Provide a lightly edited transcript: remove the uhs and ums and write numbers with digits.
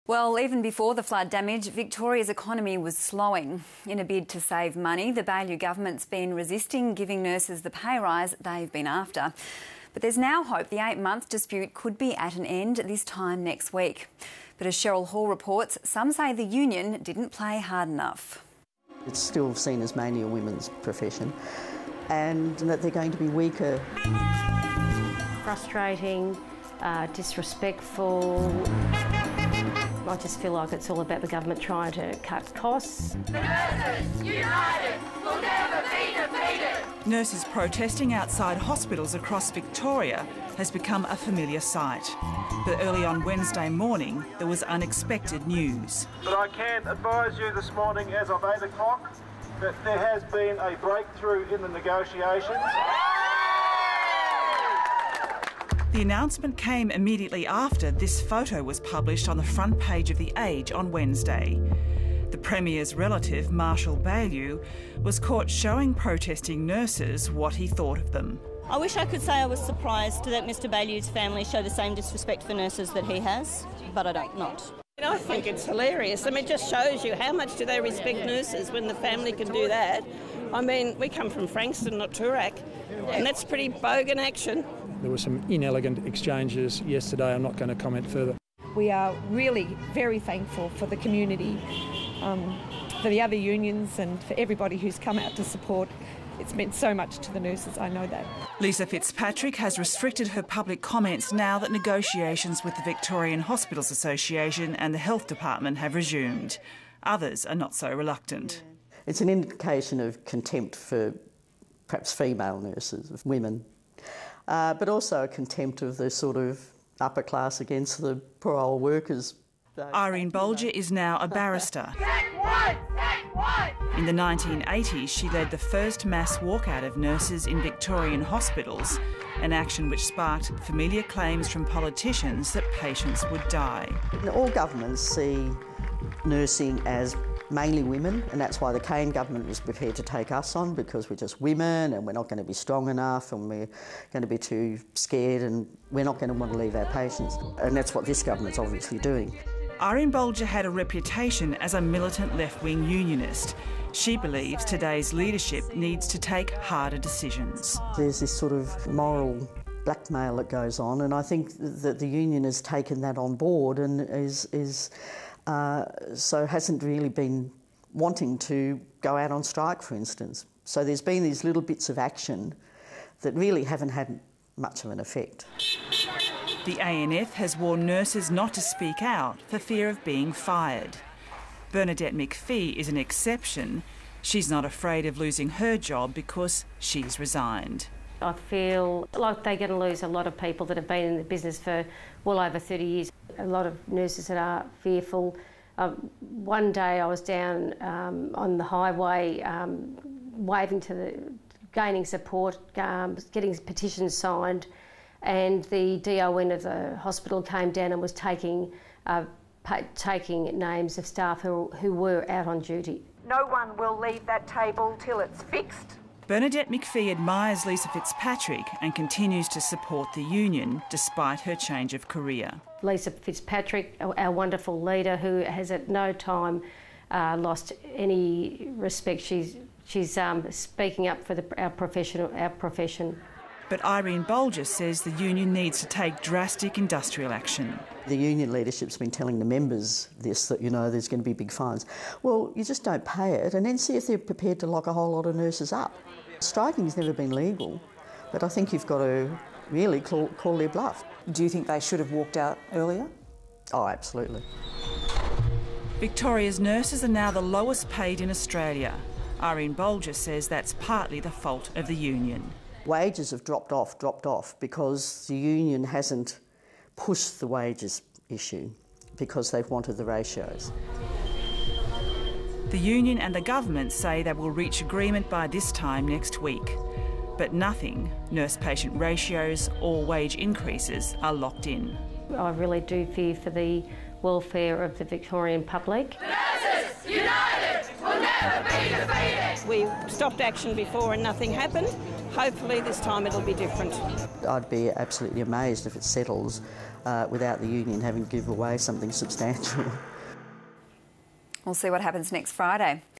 Well, even before the flood damage, Victoria's economy was slowing. In a bid to save money, the Baillieu government's been resisting giving nurses the pay rise they've been after. But there's now hope the 8-month dispute could be at an end this time next week. But as Cheryl Hall reports, some say the union didn't play hard enough. It's still seen as mainly a women's profession and that they're going to be weaker. Frustrating, disrespectful. I just feel like it's all about the government trying to cut costs. The nurses, united, will never be defeated. Nurses protesting outside hospitals across Victoria has become a familiar sight. But early on Wednesday morning, there was unexpected news. But I can advise you this morning as of 8 o'clock that there has been a breakthrough in the negotiations. The announcement came immediately after this photo was published on the front page of The Age on Wednesday. The Premier's relative, Marshall Baillieu, was caught showing protesting nurses what he thought of them. I wish I could say I was surprised that Mr Baillieu's family show the same disrespect for nurses that he has, but I don't not. I think it's hilarious. I mean, it just shows you how much do they respect nurses when the family can do that. I mean, we come from Frankston, not Toorak, and that's pretty bogan action. There were some inelegant exchanges yesterday. I'm not going to comment further. We are really very thankful for the community, for the other unions and for everybody who's come out to support. It's meant so much to the nurses, I know that. Lisa Fitzpatrick has restricted her public comments now that negotiations with the Victorian Hospitals Association and the Health Department have resumed. Others are not so reluctant. It's an indication of contempt for perhaps female nurses, of women, but also a contempt of the sort of upper class against the poor old workers. Irene Bolger is now a barrister. In the 1980s, she led the first mass walkout of nurses in Victorian hospitals, an action which sparked familiar claims from politicians that patients would die. All governments see nursing as mainly women, and that's why the Kane government was prepared to take us on, because we're just women and we're not going to be strong enough and we're going to be too scared and we're not going to want to leave our patients. And that's what this government's obviously doing. Irene Bolger had a reputation as a militant left-wing unionist. She believes today's leadership needs to take harder decisions. There's this sort of moral blackmail that goes on, and I think that the union has taken that on board and so hasn't really been wanting to go out on strike, for instance. So there's been these little bits of action that really haven't had much of an effect. The ANF has warned nurses not to speak out for fear of being fired. Bernadette McPhee is an exception. She's not afraid of losing her job because she's resigned. I feel like they're going to lose a lot of people that have been in the business for well over 30 years. A lot of nurses that are fearful. One day I was down on the highway waving gaining support, getting petitions signed, and the DON of the hospital came down and was taking names of staff who were out on duty. No one will leave that table till it's fixed. Bernadette McPhee admires Lisa Fitzpatrick and continues to support the union despite her change of career. Lisa Fitzpatrick, our wonderful leader, who has at no time lost any respect. She's speaking up for our profession. But Irene Bolger says the union needs to take drastic industrial action. The union leadership's been telling the members this, that, you know, there's going to be big fines. Well, you just don't pay it and then see if they're prepared to lock a whole lot of nurses up. Striking's never been legal, but I think you've got to really call their bluff. Do you think they should have walked out earlier? Oh, absolutely. Victoria's nurses are now the lowest paid in Australia. Irene Bolger says that's partly the fault of the union. Wages have dropped off because the union hasn't pushed the wages issue because they've wanted the ratios. The union and the government say they will reach agreement by this time next week. But nothing, nurse-patient ratios or wage increases, are locked in. I really do fear for the welfare of the Victorian public. The nurses, united, will never never be defeated. We stopped action before and nothing happened. Hopefully this time it'll be different. I'd be absolutely amazed if it settles without the union having to give away something substantial. We'll see what happens next Friday.